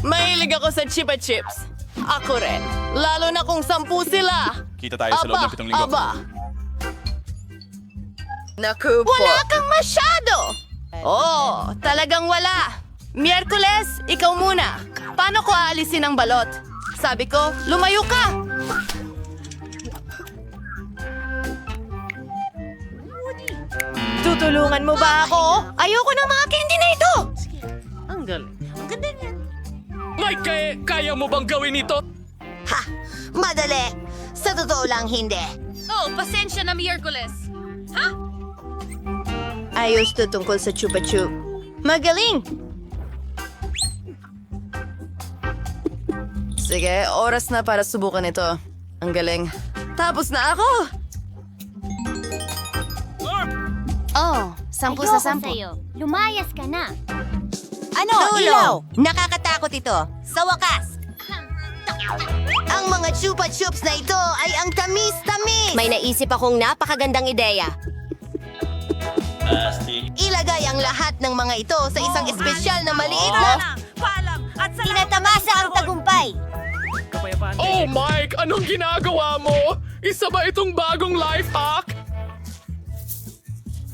Mahilig ako sa Chupa Chips. Ako rin. Lalo na kung 10 sila. Kita tayo sa loob ng 7 linggo. Naku po. Wala kang masyado. Oh, talagang wala. Miyerkules, ikaw muna. Paano ko aalisin ang balot? Sabi ko, lumayo ka. Tutulungan mo ba ako? Ayoko ng mga candy na ito. Ang galing. Ang ganda niyan. Mike, kaya mo bang gawin ito? Ha! Madali! Sa totoo lang, hindi. Oh, pasensya na Miyerkules. Ha? Ayos to tungkol sa Chupa Chup. Magaling! Sige, oras na para subukan ito. Ang galing. Tapos na ako! Oh, 10 sa 10. Lumayas ka na. Ano? Ilaw! Nakakatakot ito. Sa wakas! Ang mga Chupa Chups na ito ay ang tamis-tamis! May naisip akong napakagandang ideya. Ilagay ang lahat ng mga ito sa isang espesyal na maliit na... Tinatamasa ang tagumpay. Oh, Mike! Anong ginagawa mo? Isa ba itong bagong life hack?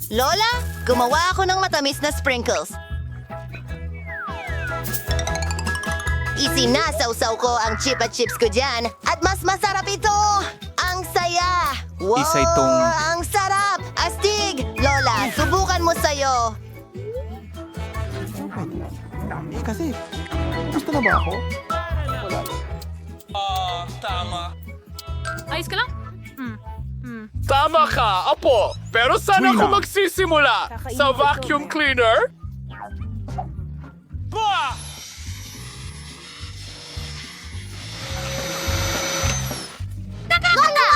Lola, gumawa ako ng matamis na sprinkles. Isinasawsaw ko ang Chupa Chips ko dyan at mas masarap ito! Ang saya! Wow! Isa itong- Ang sarap! Astig! Lola, subukan mo sa'yo! Ayos ka lang? Tama ka, Apo. Pero saan ako magsisimula? Sa vacuum cleaner? Bah! Lola!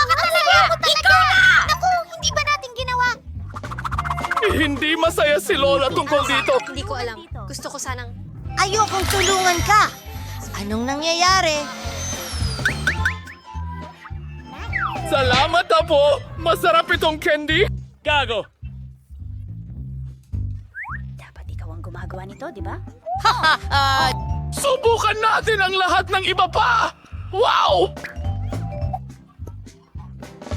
Ikaw na! Naku, hindi ba natin ginawa? Hindi masaya si Lola tungkol dito. Hindi ko alam. Gusto ko sanang... Ayokong tulungan ka! Anong nangyayari? Salamat, Apo. Masarap itong candy. Gago. Dapat ikaw ang gumagawa nito, di ba? Subukan natin ang lahat ng iba pa. Wow!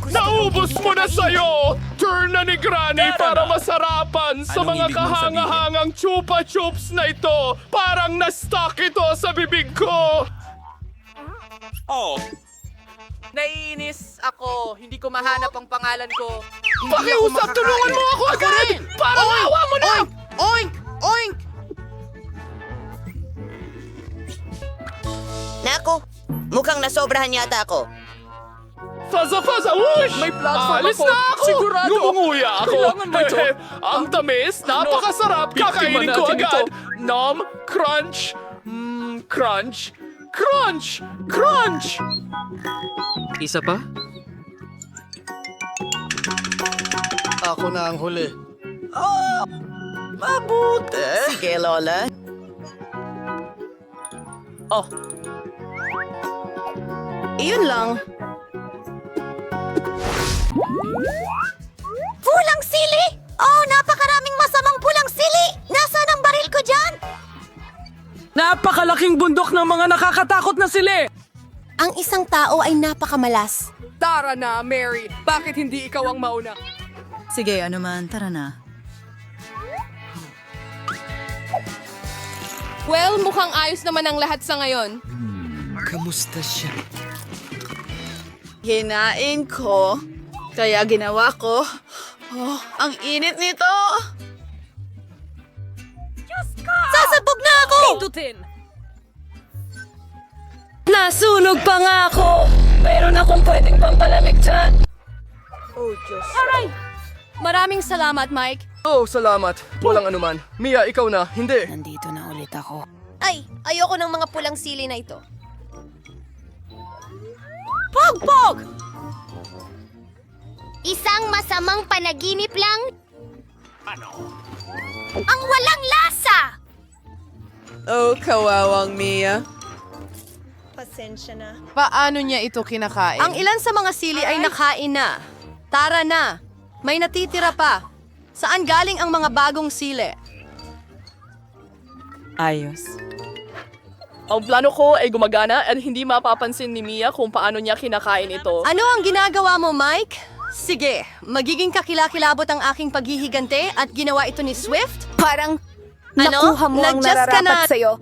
Naubos mo na sa'yo! Turn na ni Granny para masarapan sa mga kahangahangang Chupa Chups na ito. Parang na-stuck ito sa bibig ko. Naiinis ako. Hindi ko mahanap ang pangalan ko. Pakiusap, tulungan mo ako agad! Parang awa mo na! Oink! Oink! Naku, mukhang nasobrahan yata ako. Faza, whoosh! May platform Alis ako. na ako! Sigurado. Ngumunguya ako! Kailangan mo ito. Ang tamis, napakasarap! Kakainin ko natin agad! ito. Nom, crunch, crunch, crunch, crunch! Isa pa? Ako na ang huli. Mabuti. Sige, Lola. Oh. Iyon lang. Pulang sili! Oh, napakaraming masamang pulang sili! Nasaan ang baril ko dyan? Napakalaking bundok ng mga nakakatakot na sili! Ang isang tao ay napakamalas. Tara na, Mary. Bakit hindi ikaw ang mauna? Sige, ano man, tara na. Well, mukhang ayos naman ang lahat sa ngayon. Kamusta siya? Hinain ko. Kaya ginawa ko. Oh, ang init nito. Sasabog na ako! Pindutin! Nasunog pa nga ako. Mayroon akong pwedeng pampalamig dyan. Oh, Diyos. Aray! Maraming salamat, Mike. Oh, salamat. Walang anuman. Mia, ikaw na. Hindi. Nandito na ulit ako. Ay, ayoko ng mga pulang sili na ito. Pog! Isang masamang panaginip lang? Ang walang lasa! Oh, kawawang Mia. Paano niya ito kinakain? Ang ilan sa mga sili ay nakain na. Tara na. May natitira pa. Saan galing ang mga bagong sili? Ayos. Ang plano ko ay gumagana at hindi mapapansin ni Mia kung paano niya kinakain ito. Ano ang ginagawa mo, Mike? Sige, magiging kakilakilabot ang aking paghihigante at ginawa ito ni Swift? Parang Nakuha mo ang nararapat sa'yo.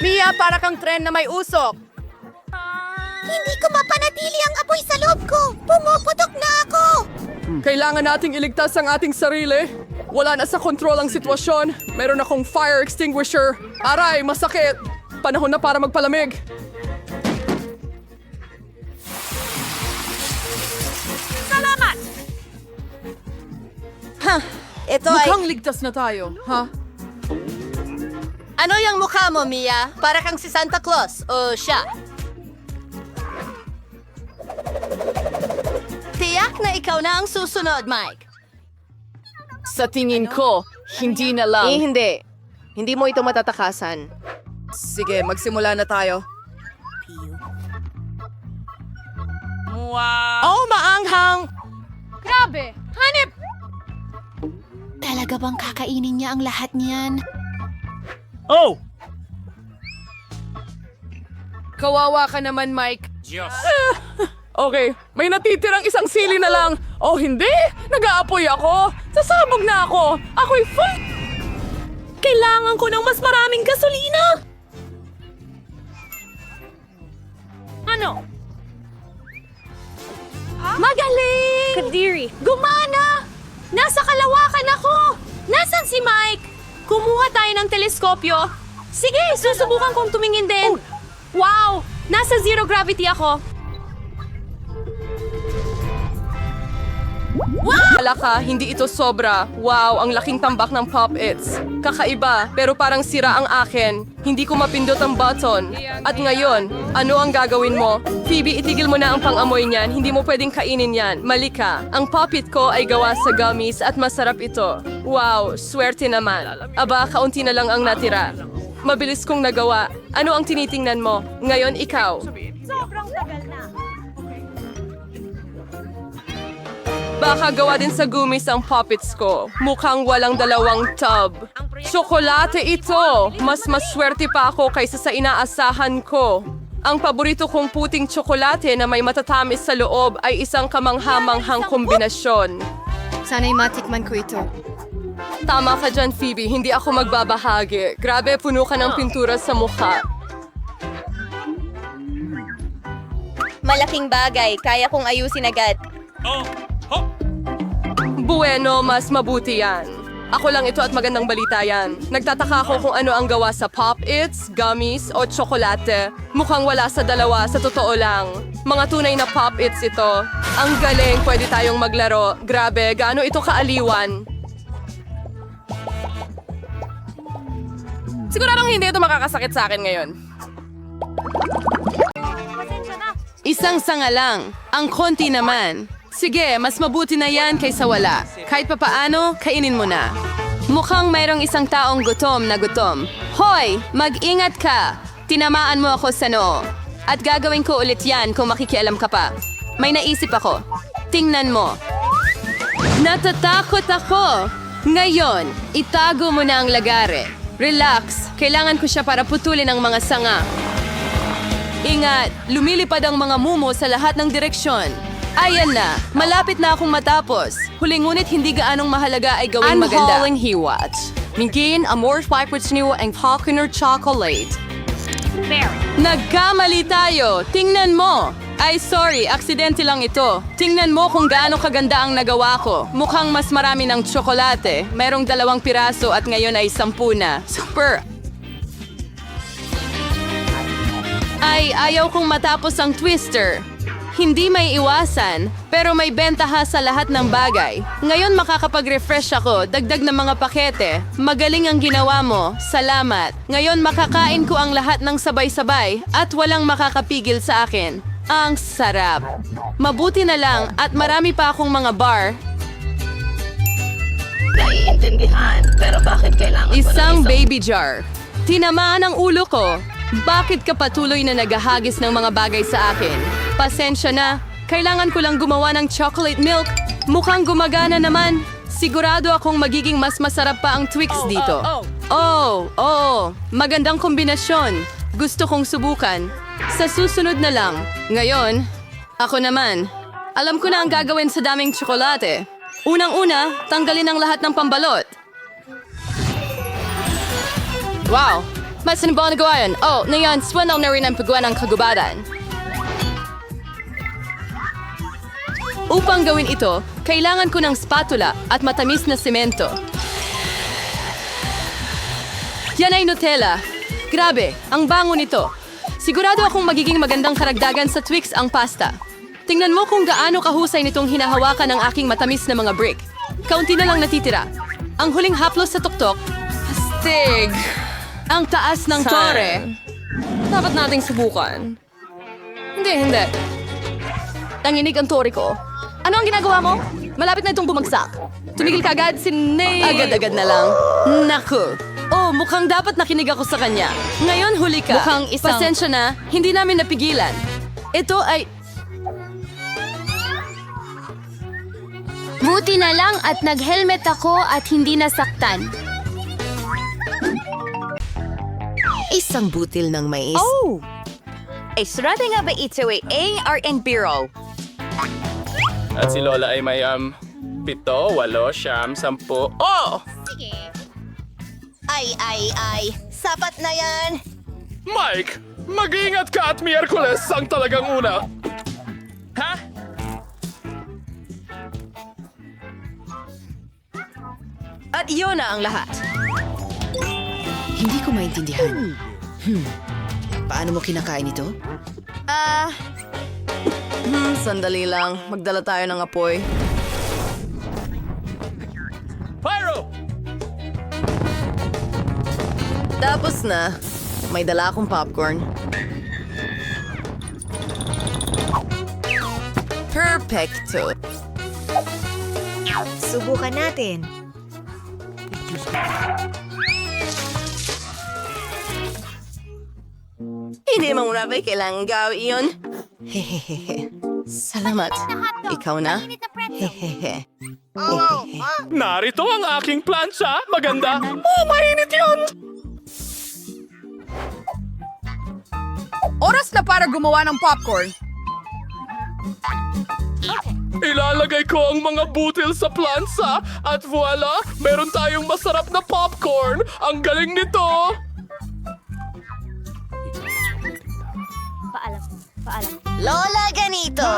Mia, para kang tren na may usok. Hindi ko mapanatili ang apoy sa loob ko. Pumuputok na ako. Kailangan nating iligtas ang ating sarili. Wala na sa kontrol ang sitwasyon. Meron akong fire extinguisher. Aray, masakit. Panahon na para magpalamig. Ito ay... Mukhang ligtas na tayo, ha? Ano yung mukha mo, Mia? Para kang si Santa Claus o siya? Tiyak na ikaw na ang susunod, Mike. Sa tingin ko, hindi na lang. Hindi. Hindi mo ito matatakasan. Sige, magsimula na tayo. Oh, maanghang! Grabe! Hanip! Talaga bang kakainin niya ang lahat niyan? Kawawa ka naman, Mike. Okay, may natitirang isang sili na lang. Oh, hindi! Nag-aapoy ako! Sasabog na ako! Ako'y full... Kailangan ko ng mas maraming gasolina! Ano? Magaling! Kadiri! Gumana! Nasa kalawakan ako! Nasaan si Mike? Kumuha tayo ng teleskopyo. Sige, susubukan kong tumingin din. Wow! Nasa zero gravity ako. Wala ka, hindi ito sobra. Wow, ang laking tambak ng Pop-Its. Kakaiba, pero parang sira ang akin. Hindi ko mapindot ang button. At ngayon, ano ang gagawin mo? Phoebe, itigil mo na ang pang-amoy niyan. Hindi mo pwedeng kainin yan. Mali ka. Ang Pop-It ko ay gawa sa gummies at masarap ito. Wow, swerte naman. Aba, kaunti na lang ang natira. Mabilis kong nagawa. Ano ang tinitingnan mo? Ngayon, ikaw. Baka gawa din sa gumis ang puppets ko. Mukhang walang dalawang tub. Tsokolate ito! Mas maswerte pa ako kaysa sa inaasahan ko. Ang paborito kong puting tsokolate na may matatamis sa loob ay isang kamanghamanghang kombinasyon. Sana'y matikman ko ito. Tama ka dyan, Phoebe. Hindi ako magbabahagi. Grabe, puno ka ng pintura sa mukha. Malaking bagay. Kaya kong ayusin agad. Bueno, mas mabuti yan. Ako lang ito at magandang balita yan. Nagtataka ako kung ano ang gawa sa Pop-Its, gummies o tsokolate. Mukhang wala sa dalawa, sa totoo lang. Mga tunay na Pop-Its ito. Ang galing, pwede tayong maglaro. Grabe, gaano ito kaaliwan. Siguradong hindi ito makakasakit sa akin ngayon. Isang sanga lang. Ang konti naman. Sige, mas mabuti na yan kaysa wala. Kahit papaano, kainin mo na. Mukhang mayroong isang taong gutom na gutom. Hoy, mag-ingat ka! Tinamaan mo ako sa noo. At gagawin ko ulit yan kung makikialam ka pa. May naisip ako. Tingnan mo. Natatakot ako! Ngayon, itago mo na ang lagare. Relax, kailangan ko siya para putulin ang mga sanga. Ingat, lumilipad ang mga mumo sa lahat ng direksyon. Ayan na, malapit na akong matapos. Huli ngunit hindi gaanong mahalaga ay gawing maganda. Unhauling hiwat. Mingin, amor fibrous niyo ang Falconer chocolate. Nagkamali tayo! Tingnan mo! Ay, sorry, aksidente lang ito. Tingnan mo kung gaano kaganda ang nagawa ko. Mukhang mas marami ng tsokolate. Merong 2 piraso at ngayon ay 10 na. Super! Ay, ayaw kong matapos ang twister. Hindi may iwasan, pero may bentaha sa lahat ng bagay. Ngayon makakapag-refresh ako, dagdag ng mga pakete. Magaling ang ginawa mo, salamat. Ngayon makakain ko ang lahat ng sabay-sabay at walang makakapigil sa akin. Ang sarap. Mabuti na lang at marami pa akong mga bar. Isang baby jar. Tinamaan ang ulo ko. Bakit ka patuloy na naghahagis ng mga bagay sa akin? Pasensya na. Kailangan ko lang gumawa ng chocolate milk. Mukhang gumagana naman. Sigurado akong magiging mas masarap pa ang Twix dito. Oo. Magandang kombinasyon. Gusto kong subukan. Sa susunod na lang. Ngayon, ako naman. Alam ko na ang gagawin sa daming tsokolate. Unang-una, tanggalin ang lahat ng pambalot. Wow! Mas ba na gawa yun? Oh, ngayon, swanaw na rin ang paggawa ng kagubatan. Upang gawin ito, kailangan ko ng spatula at matamis na semento. Yan ay Nutella. Grabe, ang bango nito. Sigurado akong magiging magandang karagdagan sa Twix ang pasta. Tingnan mo kung gaano kahusay nitong hinahawakan ng aking matamis na mga brick. Kaunti na lang natitira. Ang huling haplos sa tuktok, astig. Ang taas ng tore. Dapat nating subukan. Hindi. Nanginig ang tore ko. Ano ang ginagawa mo? Malapit na itong bumagsak. Tumigil ka agad, Agad-agad na lang. Naku. Oh, mukhang dapat nakinig ako sa kanya. Ngayon huli ka. Mukhang isang- Pasensya na, hindi namin napigilan. Ito ay... Buti na lang at nag-helmet ako at hindi nasaktan. Isang butil ng mais. Ay, surate nga ba ito ay ARN Bureau? At si Lola ay may 7, 8, 9, 10. Oh! Ay. Sapat na yan. Mike, mag-iingat ka at Miyerkules ang talagang una. Ha? At iyon na ang lahat. Hindi ko maintindihan. Paano mo kinakain ito? Sandali lang. Magdala tayo ng apoy. Pyro! Tapos na. May dala akong popcorn. Perfecto. Subukan natin. Hindi mo muna ba kailangan gawin yun? Hehehe. Salamat. Ikaw na? Hehehe. Narito ang aking plancha. Maganda. Oh, mainit yun! Oras na para gumawa ng popcorn. Ilalagay ko ang mga butil sa plancha at voila, meron tayong masarap na popcorn. Ang galing nito! Lola, ganito.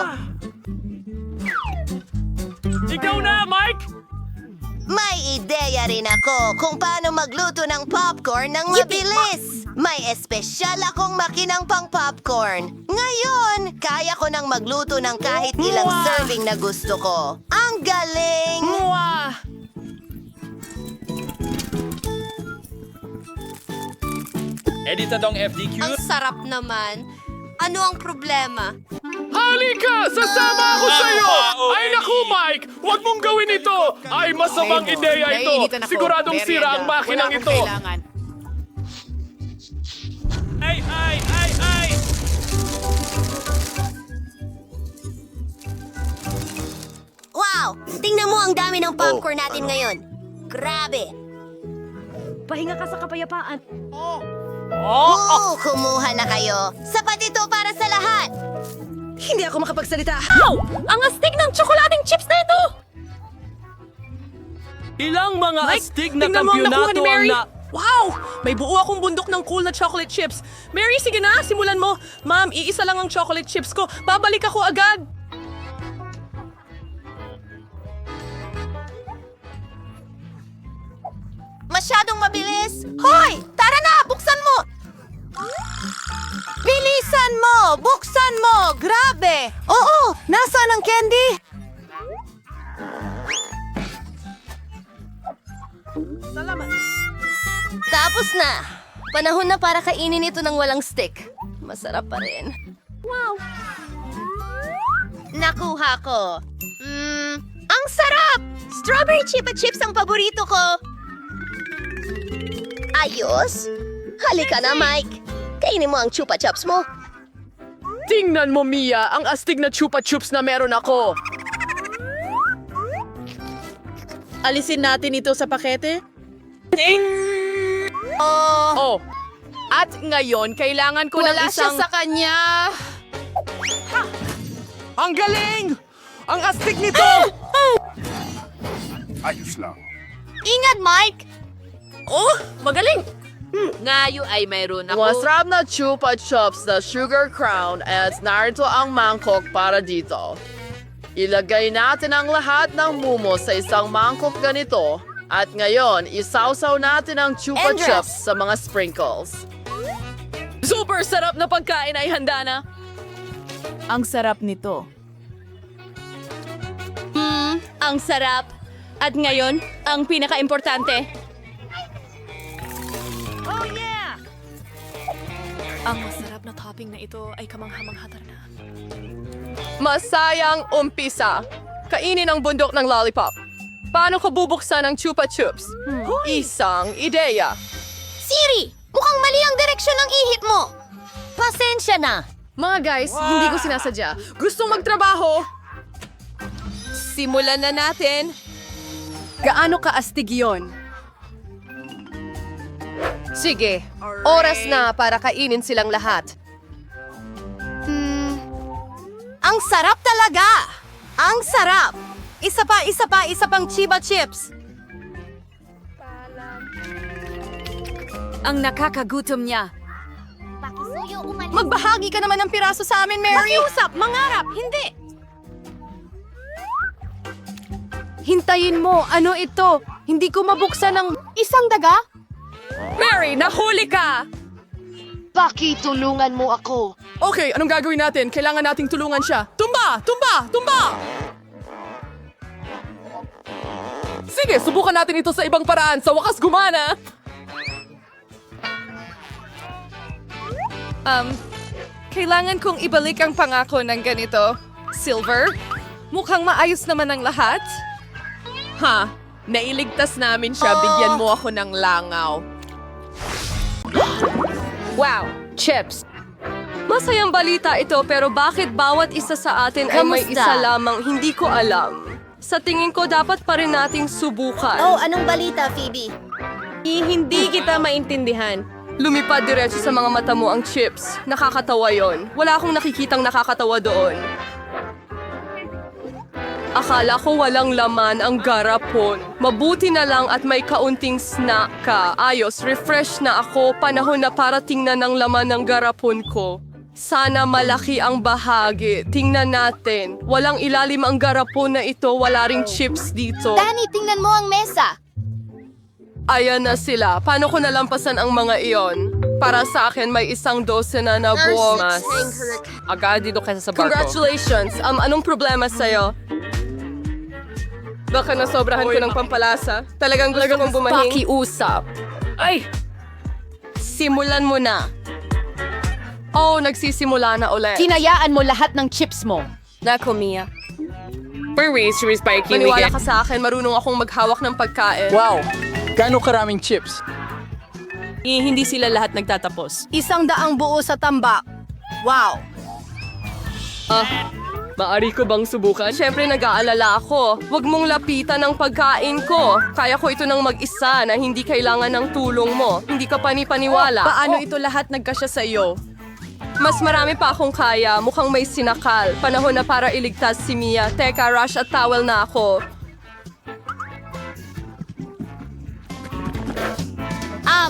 Ikaw na, Mike! May ideya rin ako kung paano magluto ng popcorn ng mabilis. May espesyal akong makinang pang popcorn. Ngayon, kaya ko nang magluto ng kahit ilang serving na gusto ko. Ang galing! Editadong FDQ. Ang sarap naman. Ano ang problema? Halika! Sasama ako sa'yo! Ay naku, Mike! Huwag mong gawin ito! Ay, masamang ideya ito! Siguradong sira ang makinang ito! Ay! Wow! Tingnan mo ang dami ng popcorn natin ngayon. Grabe! Pahinga ka sa kapayapaan. Kumuha na kayo. Sapat ito para sa lahat. Hindi ako makapagsalita. Ow! Ang astig ng tsokolating chips na ito! Ilang mga astig na tingnan mo ang nakuha kampyonato ni ang Mary. na... Wow! May buo akong bundok ng cool na chocolate chips. Mary, sige na, simulan mo. Ma'am, iisa lang ang chocolate chips ko. Babalik ako agad. Masyadong mabilis. Hoy! Tara na! Buksan mo! Bilisan mo! Buksan mo! Grabe! Oo! Nasaan ang candy? Tapos na! Panahon na para kainin ito ng walang stick. Masarap pa rin. Wow! Nakuha ko. Ang sarap! Strawberry Chupa Chips ang paborito ko. Ayos? Halika na, Mike. Kainin mo ang Chupa Chups mo. Tingnan mo, Mia, ang astig na chupa chups na meron ako. Alisin natin ito sa pakete? Oh. At ngayon, kailangan ko ng isang... kanya. Ang galing! Ang astig nito! Ingat, Mike! Oh, magaling! Ngayon ay mayroon ako. Masarap na chupa chups na sugar crown at narito ang mangkok para dito. Ilagay natin ang lahat ng mumo sa isang mangkok ganito at ngayon isawsaw natin ang chupa chups sa mga sprinkles. Super sarap na pagkain ay handa na. Ang sarap nito. Ang sarap. At ngayon, ang pinaka-importante. Ang masarap na topping na ito ay kamangha-mangha na. Masayang umpisa. Kainin ang bundok ng lollipop. Paano ko bubuksan ang chupa chups? Isang ideya. Siri, mukhang mali ang direksyon ng ihip mo. Pasensya na. Mga guys, hindi ko sinasadya. Gustong magtrabaho. Simulan na natin. Gaano kaastig yon? Sige, oras na para kainin silang lahat. Ang sarap talaga! Ang sarap! Isa pang chiba chips. Ang nakakagutom niya. Magbahagi ka naman ng piraso sa amin, Mary! Makiusap, mangarap, hindi! Hintayin mo, ano ito? Hindi ko mabuksan ang... Isang daga? Mary, nahuli ka! Pakitulungan mo ako. Okay, anong gagawin natin? Kailangan nating tulungan siya. Tumba! Tumba! Tumba! Sige, subukan natin ito sa ibang paraan. Sa wakas gumana! Kailangan kong ibalik ang pangako ng ganito. Silver, mukhang maayos naman ang lahat. Ha? Nailigtas namin siya. Bigyan mo ako ng langaw. Wow, chips. Masayang balita ito pero bakit bawat isa sa atin ay may Kamusta? isa lamang hindi ko alam. Sa tingin ko dapat pa rin nating subukan. Oh, anong balita, Phoebe? Hindi kita maintindihan. Lumipad diretso sa mga mata mo ang chips. Nakakatawa yon. Wala akong nakikitang nakakatawa doon. Akala ko walang laman ang garapon. Mabuti na lang at may kaunting snack ka. Ayos, refresh na ako. Panahon na para tingnan ang laman ng garapon ko. Sana malaki ang bahagi. Tingnan natin. Walang ilalim ang garapon na ito. Wala ring chips dito. Danny, tingnan mo ang mesa. Ayan na sila. Paano ko nalampasan ang mga iyon? Para sa akin, may 1 dosena na buwok. Agad dito kaysa sa barko. Congratulations! Anong problema sa'yo? Baka nasobrahan ko ng pampalasa. Talagang gusto kong bumahing. Pakiusap. Ay! Simulan mo na. Oh, nagsisimula na ulit. Tinayaan mo lahat ng chips mo. Nako, Mia. Maniwala ka sa akin, marunong akong maghawak ng pagkain. Wow! Gaano karaming chips? Hindi sila lahat nagtatapos. 100 buo sa tambak. Wow! Maari ko bang subukan? Siyempre nag-aalala ako. Huwag mong lapitan ang pagkain ko. Kaya ko ito ng mag-isa na hindi kailangan ng tulong mo. Hindi ka panipaniwala. Paano ito lahat nagkasya sa iyo? Mas marami pa akong kaya. Mukhang may sinakal. Panahon na para iligtas si Mia. Teka, rush at towel na ako.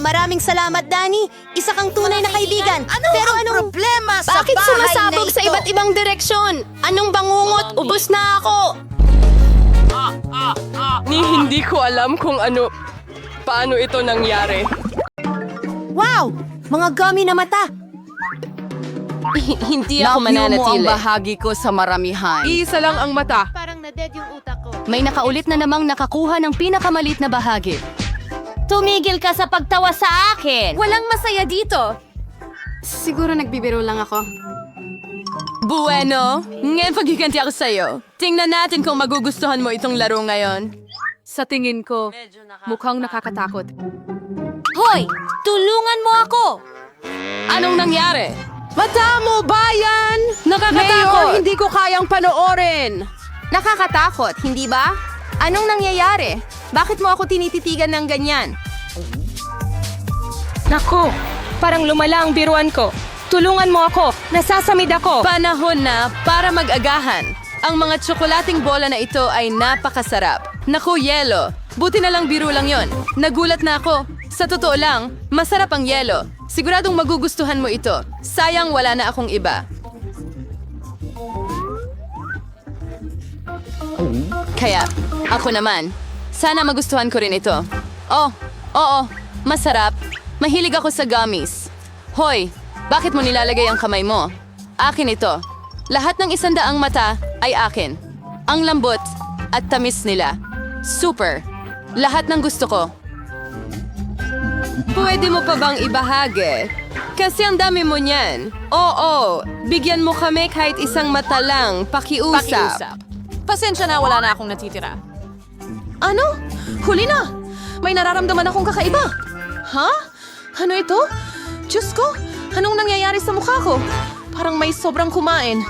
Maraming salamat, Danny. Isa kang tunay na kaibigan. Pero anong problema sa Bakit bahay sumasabog na ito? sa iba't ibang direksyon? Anong bangungot? Ubus na ako! Hindi ko alam kung paano ito nangyari. Wow! Mga gummy na mata. Hindi ako mananatili. bahagi ko sa maramihan. Iisa lang ang mata. May nakaulit na namang nakakuha ng pinakamalit na bahagi. Tumigil ka sa pagtawa sa akin. Walang masaya dito. Siguro nagbibiro lang ako. Bueno, ngayon pagkikanti ako sa'yo. Tingnan natin kung magugustuhan mo itong laro ngayon. Sa tingin ko, mukhang nakakatakot. Hoy! Tulungan mo ako! Anong nangyari? Mata mo, bayan! Nakakatakot! hindi ko kayang panoorin. Nakakatakot, hindi ba? Anong nangyayari? Bakit mo ako tinititigan ng ganyan? Nako, parang lumala ang biruan ko. Tulungan mo ako, nasasamid ako. Panahon na para mag-agahan. Ang mga tsokolating bola na ito ay napakasarap. Naku, yelo. Buti na lang biro lang yon. Nagulat na ako. Sa totoo lang, masarap ang yelo. Siguradong magugustuhan mo ito. Sayang wala na akong iba. Kaya, ako naman. Sana magustuhan ko rin ito. Oh, oo, masarap. Mahilig ako sa gummies. Hoy, bakit mo nilalagay ang kamay mo? Akin ito. Lahat ng 100 mata ay akin. Ang lambot at tamis nila. Super. Lahat ng gusto ko. Pwede mo pa bang ibahagi? Kasi ang dami mo niyan. Oo, bigyan mo kami kahit 1 mata lang. Pakiusap. Pasensya na, wala na akong natitira. Ano? Huli na! May nararamdaman akong kakaiba. Ha? Ano ito? Diyos ko, anong nangyayari sa mukha ko? Parang may sobrang kumain.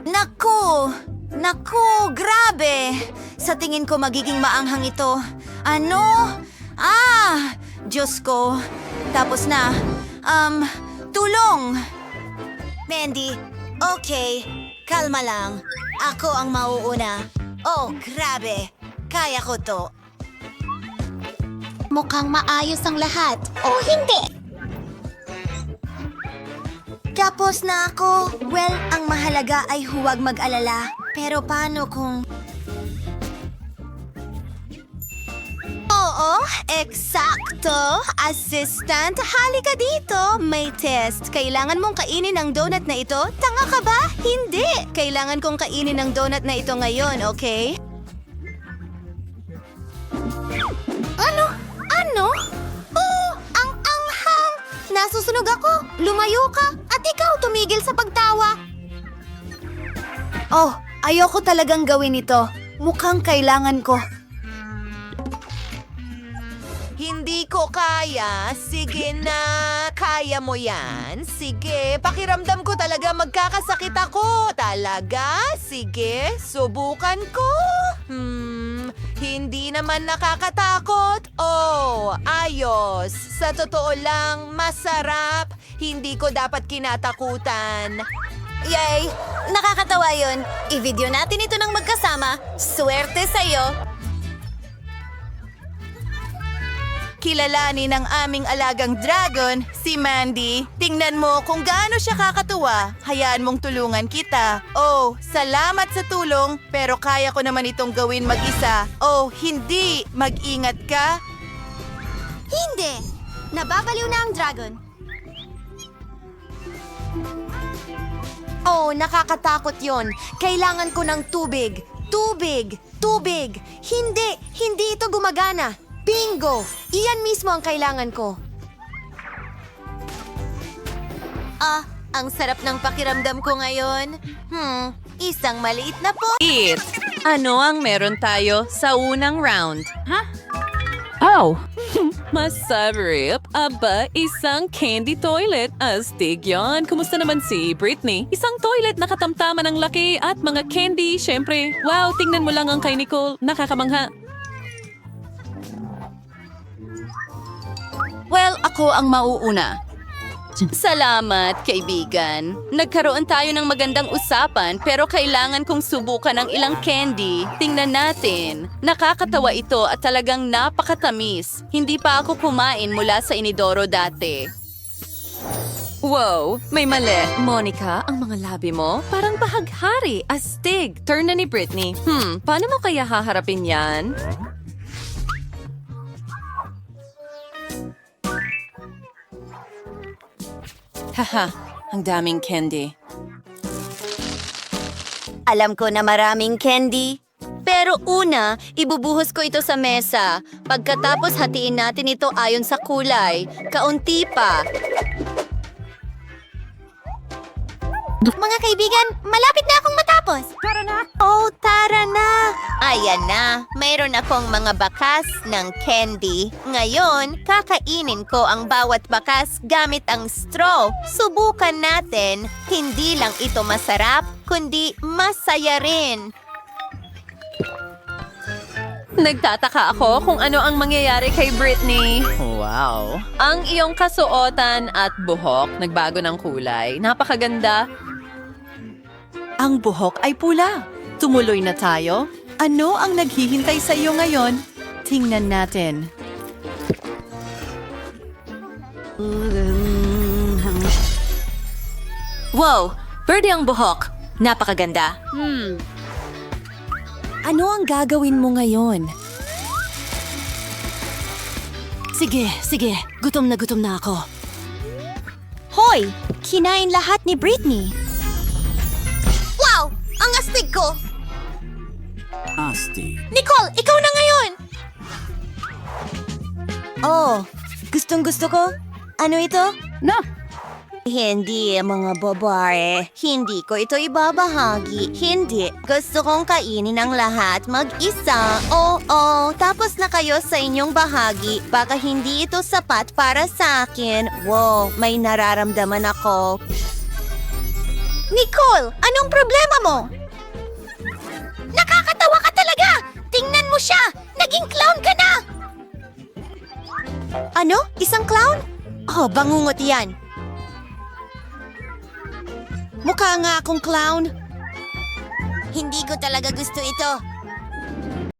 Naku! Naku, grabe! Sa tingin ko magiging maanghang ito. Ano? Diyos ko. Tapos na. Tulong! Mandy, okay. Kalma lang. Ako ang mauuna. Oh, grabe. Kaya ko to. Mukhang maayos ang lahat. O hindi? Tapos na ako. Well, ang mahalaga ay huwag mag-alala. Pero paano kung... Oo, eksakto. Assistant, halika dito. May test. Kailangan mong kainin ang donut na ito? Tanga ka ba? Hindi. Kailangan kong kainin ang donut na ito ngayon, okay? Ano? Oh, ang anghang! Nasusunog ako. Lumayo ka. At ikaw tumigil sa pagtawa. Oh, ayoko talagang gawin ito. Mukhang kailangan ko. Hindi ko kaya. Sige na. Kaya mo yan. Sige. Pakiramdam ko talaga magkakasakit ako. Talaga? Sige. Subukan ko. Hindi naman nakakatakot. Oh, ayos. Sa totoo lang, masarap. Hindi ko dapat kinatakutan. Yay! Nakakatawa yun. I-video natin ito ng magkasama. Swerte sa'yo. Kilalanin ng aming alagang dragon, si Mandy. Tingnan mo kung gaano siya kakatuwa. Hayaan mong tulungan kita. Oh, salamat sa tulong, pero kaya ko naman itong gawin mag-isa. Oh, hindi. Mag-ingat ka. Hindi. Nababaliw na ang dragon. Oh, nakakatakot yon. Kailangan ko ng tubig. Tubig! Tubig! Hindi ito gumagana. Bingo! Iyan mismo ang kailangan ko. Ang sarap ng pakiramdam ko ngayon. Isang maliit na po. Ano ang meron tayo sa unang round? Oh, Masarap. Aba, isang candy toilet. Astig yon. Kumusta naman si Britney? Isang toilet na katamtaman ng laki at mga candy, syempre. Wow, tingnan mo lang ang kay Nicole. Nakakamangha. well, ako ang mauuna. Salamat, kaibigan. Nagkaroon tayo ng magandang usapan pero kailangan kong subukan ang ilang candy. Tingnan natin. Nakakatawa ito at talagang napakatamis. Hindi pa ako kumain mula sa inidoro dati. Wow, may mali. Monica, ang mga labi mo parang bahaghari. Astig. Turn na ni Britney. Paano mo kaya haharapin yan? Haha, ang daming candy. Alam ko na maraming candy. Pero una, ibubuhos ko ito sa mesa. Pagkatapos hatiin natin ito ayon sa kulay. Kaunti pa. Mga kaibigan, malapit na akong matapos. matapos. Tara na! Oh, tara na! Ayan na, mayroon akong mga bakas ng candy. Ngayon, kakainin ko ang bawat bakas gamit ang straw. Subukan natin, hindi lang ito masarap, kundi masaya rin. Nagtataka ako kung ano ang mangyayari kay Britney. Wow. Ang iyong kasuotan at buhok nagbago ng kulay. Napakaganda. Ang buhok ay pula. Tumuloy na tayo. Ano ang naghihintay sa iyo ngayon? Tingnan natin. Wow! Verde ang buhok. Napakaganda. Ano ang gagawin mo ngayon? Sige. Gutom na ako. Hoy! Kinain lahat ni Britney. Wow! Ang astig ko! Nicole, ikaw na ngayon! Oh, gustong-gusto ko. Ano ito? Hindi, mga babae. Hindi ko ito ibabahagi. Hindi. Gusto kong kainin ang lahat mag-isa. Oo, tapos na kayo sa inyong bahagi. Baka hindi ito sapat para sa akin. Wow, may nararamdaman ako. Nicole, anong problema mo? Nakakatawa ka talaga! Tingnan mo siya! Naging clown ka na! Ano? Isang clown? Oh, bangungot yan. Mukha nga akong clown. Hindi ko talaga gusto ito.